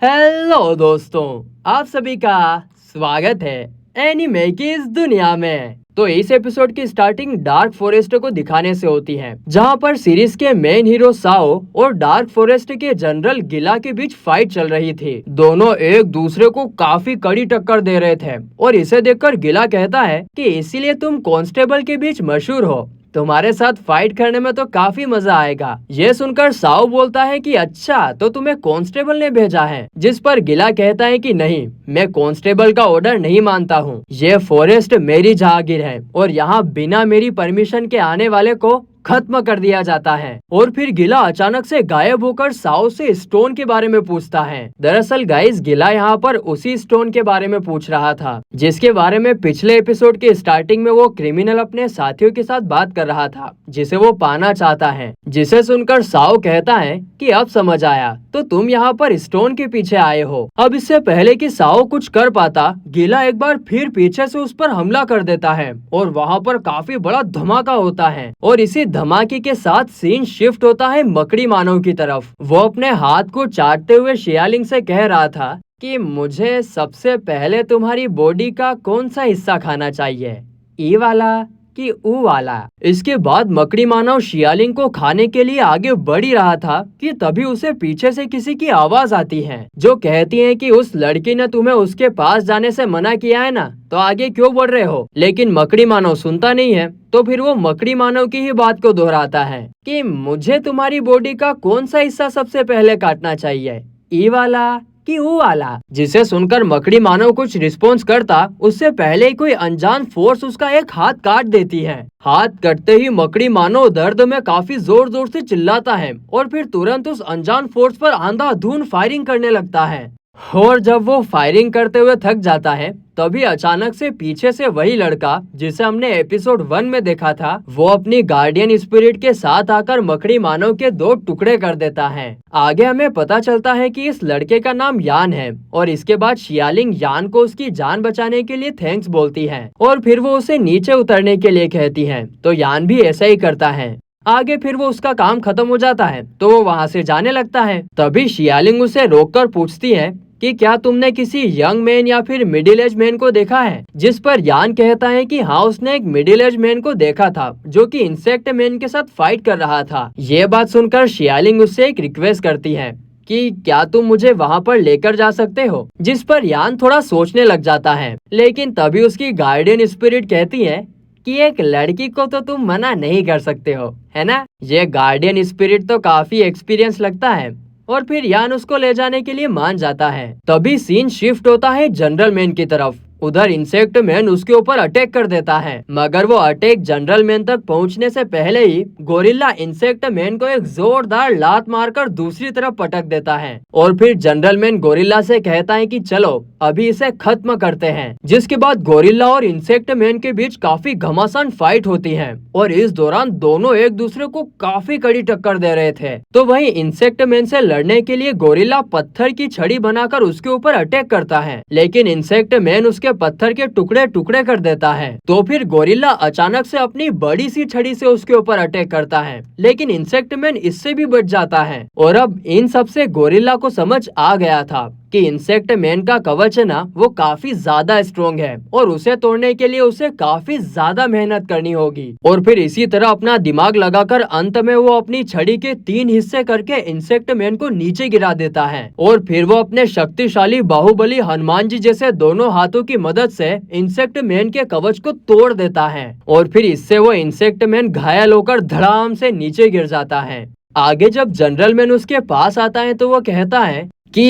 Hello दोस्तों, आप सभी का स्वागत है एनीमे की इस दुनिया में। तो इस एपिसोड की स्टार्टिंग डार्क फॉरेस्ट को दिखाने से होती है, जहां पर सीरीज के मेन हीरो साओ और डार्क फॉरेस्ट के जनरल गिला के बीच फाइट चल रही थी। दोनों एक दूसरे को काफी कड़ी टक्कर दे रहे थे और इसे देखकर गिला कहता है कि इसीलिए तुम कांस्टेबल के बीच मशहूर हो, तुम्हारे साथ फाइट करने में तो काफी मजा आएगा। ये सुनकर साओ बोलता है कि अच्छा, तो तुम्हें कांस्टेबल ने भेजा है, जिस पर गिला कहता है कि नहीं, मैं कांस्टेबल का ऑर्डर नहीं मानता हूँ। ये फॉरेस्ट मेरी जहागीर है और यहाँ बिना मेरी परमिशन के आने वाले को खत्म कर दिया जाता है। और फिर गिला अचानक से गायब होकर साओ से स्टोन के बारे में पूछता है। दरअसल गाइस, गिला यहाँ पर उसी स्टोन के बारे में पूछ रहा था जिसके बारे में पिछले एपिसोड के स्टार्टिंग में वो क्रिमिनल अपने साथियों के साथ बात कर रहा था, जिसे वो पाना चाहता है। जिसे सुनकर साओ कहता है कि अब समझ आया, तो तुम यहाँ पर स्टोन के पीछे आए हो। अब इससे पहले कि साओ कुछ कर पाता, गिला एक बार फिर पीछे से उस पर हमला कर देता है और वहाँ पर काफी बड़ा धमाका होता है। और इसी धमाके के साथ सीन शिफ्ट होता है मकड़ी मानव की तरफ। वो अपने हाथ को चाटते हुए शियालिंग से कह रहा था कि मुझे सबसे पहले तुम्हारी बॉडी का कौन सा हिस्सा खाना चाहिए, ई वाला कि ऊ वाला। इसके बाद मकड़ी मानव शियालिंग को खाने के लिए आगे बढ़ ही रहा था कि तभी उसे पीछे से किसी की आवाज आती है, जो कहती है कि उस लड़की ने तुम्हें उसके पास जाने से मना किया है ना, तो आगे क्यों बढ़ रहे हो। लेकिन मकड़ी मानव सुनता नहीं है, तो फिर वो मकड़ी मानव की ही बात को दोहराता है कि मुझे तुम्हारी बॉडी का कौन सा हिस्सा सबसे पहले काटना चाहिए, ई वाला कि वो वाला। जिसे सुनकर मकड़ी मानव कुछ रिस्पॉन्स करता उससे पहले ही कोई अनजान फोर्स उसका एक हाथ काट देती है। हाथ कटते ही मकड़ी मानव दर्द में काफी जोर जोर से चिल्लाता है और फिर तुरंत उस अनजान फोर्स पर अंधाधुंध फायरिंग करने लगता है। और जब वो फायरिंग करते हुए थक जाता है, तभी अचानक से पीछे से वही लड़का जिसे हमने एपिसोड 1 में देखा था, वो अपनी गार्डियन स्पिरिट के साथ आकर मकड़ी मानव के 2 टुकड़े कर देता है। आगे हमें पता चलता है कि इस लड़के का नाम यान है और इसके बाद शियालिंग यान को उसकी जान बचाने के लिए थैंक्स बोलती है और फिर वो उसे नीचे उतरने के लिए कहती है, तो यान भी ऐसा ही करता है। आगे फिर वो उसका काम खत्म हो जाता है तो वो वहाँ से जाने लगता है। तभी शियालिंग उसे रोककर पूछती है कि क्या तुमने किसी यंग मैन या फिर मिडिल एज मैन को देखा है। जिस पर यान कहता है कि हाँ, उसने एक मिडिल एज मैन को देखा था जो कि इंसेक्ट मैन के साथ फाइट कर रहा था। ये बात सुनकर शियालिंग उससे एक रिक्वेस्ट करती है कि क्या तुम मुझे वहाँ पर लेकर जा सकते हो। जिस पर यान थोड़ा सोचने लग जाता है, लेकिन तभी उसकी गार्डियन स्पिरिट कहती है कि एक लड़की को तो तुम मना नहीं कर सकते हो, है ना। ये गार्डियन स्पिरिट तो काफी एक्सपीरियंस लगता है और फिर यान उसको ले जाने के लिए मान जाता है। तभी सीन शिफ्ट होता है जनरल मैन की तरफ। उधर इंसेक्ट मैन उसके ऊपर अटैक कर देता है, मगर वो अटैक जनरल मैन तक पहुंचने से पहले ही गोरिल्ला इंसेक्ट मैन को एक जोरदार लात मारकर दूसरी तरफ पटक देता है। और फिर जनरल मैन गोरिल्ला से कहता है कि चलो अभी इसे खत्म करते हैं। जिसके बाद गोरिल्ला और इंसेक्ट मैन के बीच काफी घमासान फाइट होती है और इस दौरान दोनों एक दूसरे को काफी कड़ी टक्कर दे रहे थे। तो वहीं इंसेक्ट मैन से लड़ने के लिए गोरिल्ला पत्थर की छड़ी बनाकर उसके ऊपर अटैक करता है, लेकिन इंसेक्ट मैन उसके पत्थर के टुकड़े टुकड़े कर देता है। तो फिर गोरिल्ला अचानक से अपनी बड़ी सी छड़ी से उसके ऊपर अटैक करता है, लेकिन इंसेक्ट मैन इससे भी बच जाता है। और अब इन सब से गोरिल्ला को समझ आ गया था कि इंसेक्ट मैन का कवच है ना, वो काफी ज्यादा स्ट्रॉन्ग है और उसे तोड़ने के लिए उसे काफी ज्यादा मेहनत करनी होगी। और फिर इसी तरह अपना दिमाग लगाकर अंत में वो अपनी छड़ी के 3 हिस्से करके इंसेक्ट मैन को नीचे गिरा देता है और फिर वो अपने शक्तिशाली बाहुबली हनुमान जी जैसे दोनों हाथों की मदद से इंसेक्ट मैन के कवच को तोड़ देता है और फिर इससे वो इंसेक्ट मैन घायल होकर धड़ाम से नीचे गिर जाता है। आगे जब जनरल मैन उसके पास आता है तो वो कहता है कि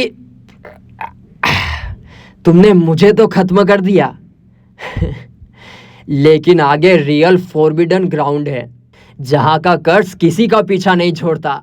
तुमने मुझे तो खत्म कर दिया लेकिन आगे रियल फॉरबिडन ग्राउंड है, जहां का कर्स किसी का पीछा नहीं छोड़ता।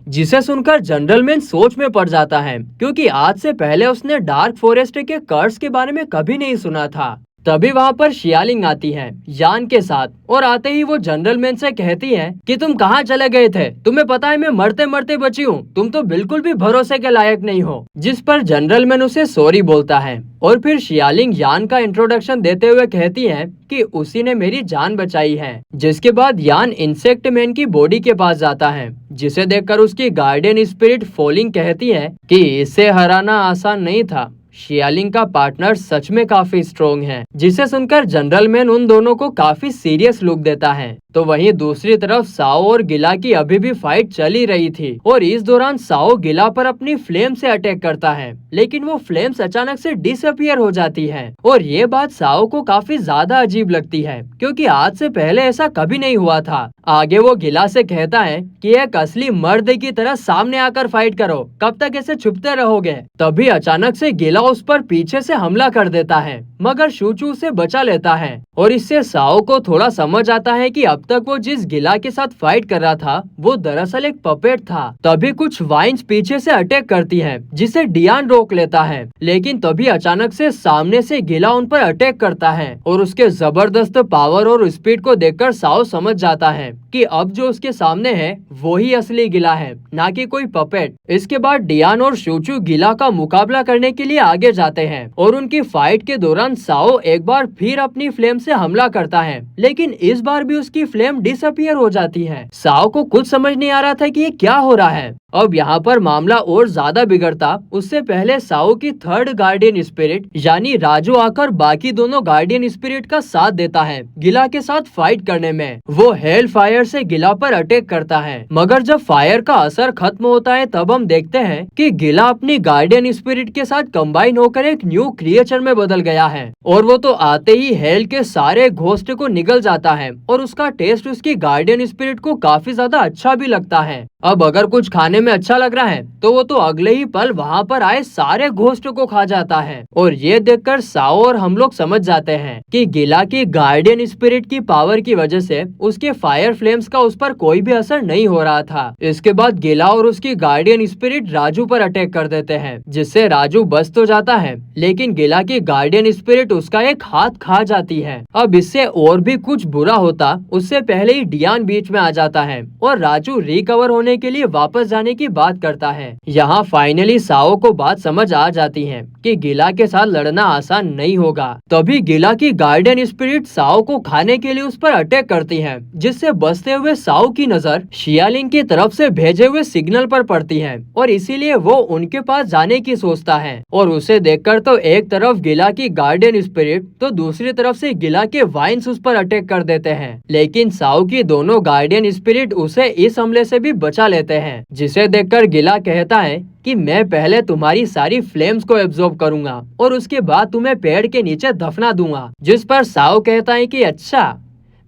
जिसे सुनकर जनरल मैन सोच में पड़ जाता है, क्योंकि आज से पहले उसने डार्क फॉरेस्ट के कर्स के बारे में कभी नहीं सुना था। तभी वहाँ पर शियालिंग आती है यान के साथ, और आते ही वो जनरल मैन से कहती है कि तुम कहाँ चले गए थे, तुम्हें पता है मैं मरते मरते बची हूँ, तुम तो बिल्कुल भी भरोसे के लायक नहीं हो। जिस पर जनरल मैन उसे सॉरी बोलता है और फिर शियालिंग यान का इंट्रोडक्शन देते हुए कहती है कि उसी ने मेरी जान बचाई है। जिसके बाद यान इंसेक्ट मैन की बॉडी के पास जाता है, जिसे देखकर उसकी गार्डियन स्पिरिट फॉलिंग कहती है कि इसे हराना आसान नहीं था, शियालिंग का पार्टनर सच में काफी स्ट्रोंग है। जिसे सुनकर जनरल मैन उन दोनों को काफी सीरियस लुक देता है। तो वहीं दूसरी तरफ साओ और गिला की अभी भी फाइट चल ही रही थी और इस दौरान साओ गिला पर अपनी फ्लेम से अटैक करता है, लेकिन वो फ्लेम्स अचानक से डिसअपियर हो जाती है। और ये बात साओ को काफी ज्यादा अजीब लगती है, क्योंकि आज से पहले ऐसा कभी नहीं हुआ था। आगे वो गिला से कहता है कि एक असली मर्द की तरह सामने आकर फाइट करो, कब तक ऐसे छुपते रहोगे। तभी अचानक से गिला उस पर पीछे से हमला कर देता है, मगर शूचू उसे बचा लेता है और इससे साओ को थोड़ा समझ आता है कि अब तक वो जिस गिला के साथ फाइट कर रहा था वो दरअसल एक पपेट था। तभी कुछ वाइन्स पीछे से अटैक करती है, जिसे डियान रोक लेता है, लेकिन तभी अचानक से सामने से गिला उन पर अटैक करता है और उसके जबरदस्त पावर और स्पीड को देखकर साओ समझ जाता है कि अब जो उसके सामने है वो ही असली गिला है, ना कि कोई पपेट। इसके बाद डियान और शूचू गिला का मुकाबला करने के लिए आगे जाते हैं और उनकी फाइट के दौरान साओ एक बार फिर अपनी फ्लेम से हमला करता है, लेकिन इस बार भी उसकी फ्लेम डिसअपियर हो जाती है। साओ को कुछ समझ नहीं आ रहा था कि ये क्या हो रहा है। अब यहाँ पर मामला और ज्यादा बिगड़ता उससे पहले साओ की थर्ड गार्डियन स्पिरिट यानी राजू आकर बाकी दोनों गार्डियन स्पिरिट का साथ देता है गिला के साथ फाइट करने में। वो हेल फायर से गिला पर अटैक करता है, मगर जब फायर का असर खत्म होता है तब हम देखते हैं कि गिला अपनी गार्डियन स्पिरिट के साथ कंबाइन होकर एक न्यू क्रिएचर में बदल गया है और वो तो आते ही हेल के सारे घोस्ट को निगल जाता है और उसका टेस्ट उसकी गार्डियन स्पिरिट को काफी ज्यादा अच्छा भी लगता है। अब अगर कुछ खाने में अच्छा लग रहा है तो वो तो अगले ही पल वहाँ पर आए सारे घोस्ट को खा जाता है। और ये देखकर साओ और हम लोग समझ जाते हैं कि गिला की गार्डियन स्पिरिट की पावर की वजह से उसके फायर फ्लेम्स का उस पर कोई भी असर नहीं हो रहा था। इसके बाद गिला और उसकी गार्डियन स्पिरिट राजू पर अटैक कर देते हैं, जिससे राजू बच तो जाता है, लेकिन गिला की गार्डियन स्पिरिट उसका एक हाथ खा जाती है। अब इससे और भी कुछ बुरा होता उससे पहले ही डियान बीच में आ जाता है और राजू रिकवर होने के लिए वापस जाने की बात करता है। यहाँ फाइनली साओ को बात समझ आ जाती है कि गिला के साथ लड़ना आसान नहीं होगा। तभी गिला की गार्डियन स्पिरिट साओ को खाने के लिए उस पर अटैक करती है, जिससे बचते हुए साओ की नजर शियालिंग की तरफ से भेजे हुए सिग्नल पर पड़ती है और इसीलिए वो उनके पास जाने की सोचता है। और उसे देखकर तो एक तरफ गिला की गार्डियन स्पिरिट तो दूसरी तरफ से गिला के वाइन्स उस पर अटैक कर देते हैं, लेकिन साओ की दोनों गार्डियन स्पिरिट उसे इस हमले से भी बचा लेते हैं। जिसे देखकर गिला कहता है कि मैं पहले तुम्हारी सारी फ्लेम्स को एब्जॉर्ब करूंगा और उसके बाद तुम्हें पेड़ के नीचे दफना दूंगा। जिस पर साओ कहता है कि अच्छा,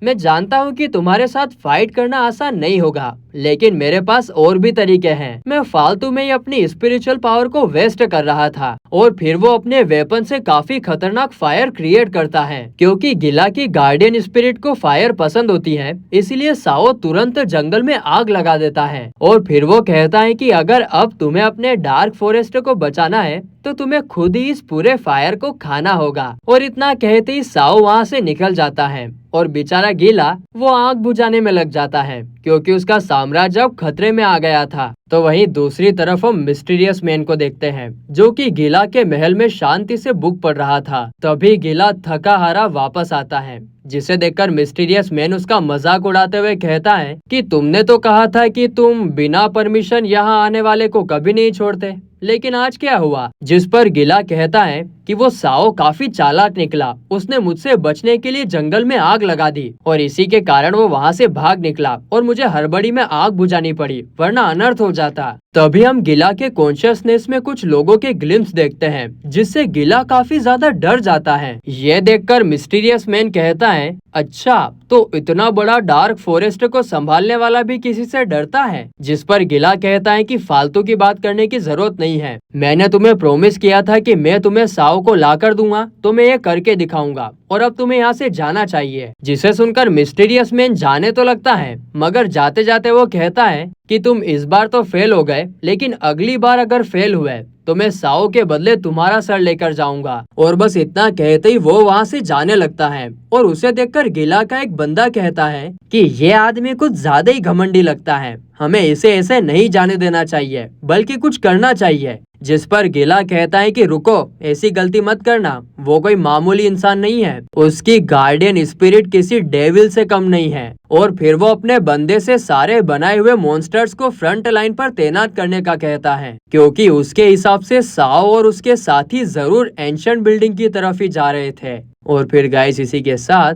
मैं जानता हूँ कि तुम्हारे साथ फाइट करना आसान नहीं होगा, लेकिन मेरे पास और भी तरीके हैं। मैं फालतू में ही अपनी स्पिरिचुअल पावर को वेस्ट कर रहा था। और फिर वो अपने वेपन से काफी खतरनाक फायर क्रिएट करता है। क्योंकि गिला की गार्डियन स्पिरिट को फायर पसंद होती है, इसलिए साओ तुरंत जंगल में आग लगा देता है और फिर वो कहता है कि अगर अब तुम्हें अपने डार्क फॉरेस्ट को बचाना है तो तुम्हें खुद ही इस पूरे फायर को खाना होगा। और इतना कहते ही साओ वहाँ से निकल जाता है और बेचारा गिला वो आग बुझाने में लग जाता है, क्योंकि उसका साम्राज्य अब खतरे में आ गया था। तो वहीं दूसरी तरफ हम मिस्टीरियस मैन को देखते हैं, जो कि गिला के महल में शांति से बुक पढ़ रहा था। तभी गिला थका हारा वापस आता है, जिसे देखकर मिस्टीरियस मैन उसका मजाक उड़ाते हुए कहता है कि तुमने तो कहा था कि तुम बिना परमिशन यहाँ आने वाले को कभी नहीं छोड़ते, लेकिन आज क्या हुआ। जिस पर गिला कहता है कि वो साओ काफी चालाक निकला, उसने मुझसे बचने के लिए जंगल में आग लगा दी और इसी के कारण वो वहाँ से भाग निकला और मुझे हड़बड़ी में आग बुझानी पड़ी, वरना अनर्थ हो जाता। तभी हम गिला के कॉन्शियसनेस में कुछ लोगों के ग्लिम्स देखते हैं, जिससे गिला काफी ज्यादा डर जाता है। ये देखकर मिस्टीरियस मैन कहता है, अच्छा तो इतना बड़ा डार्क फॉरेस्ट को संभालने वाला भी किसी से डरता है। जिस पर गिला कहता है कि फालतू की बात करने की जरूरत नहीं है, मैंने तुम्हें प्रॉमिस किया था कि मैं तुम्हें साओ को ला कर दूंगा, तो मैं ये करके दिखाऊंगा और अब तुम्हें यहाँ से जाना चाहिए। जिसे सुनकर मिस्टीरियस मैन जाने तो लगता है, मगर जाते जाते वो कहता है कि तुम इस बार तो फेल हो गए, लेकिन अगली बार अगर फेल हुए तो मैं साओ के बदले तुम्हारा सर लेकर जाऊंगा। और बस इतना कहते ही वो वहाँ से जाने लगता है और उसे देखकर गिला का एक बंदा कहता है कि ये आदमी कुछ ज्यादा ही घमंडी लगता है, हमें इसे ऐसे नहीं जाने देना चाहिए बल्कि कुछ करना चाहिए। जिस पर गिला कहता है कि रुको, ऐसी गलती मत करना, वो कोई मामूली इंसान नहीं है, उसकी गार्डियन स्पिरिट किसी डेविल से कम नहीं है। और फिर वो अपने बंदे से सारे बनाए हुए मॉन्स्टर्स को फ्रंट लाइन पर तैनात करने का कहता है, क्योंकि उसके हिसाब से साओ और उसके साथी जरूर एंशिएंट बिल्डिंग की तरफ ही जा रहे थे। और फिर गाइस इसी के साथ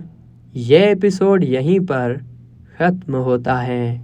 ये एपिसोड यहीं पर खत्म होता है।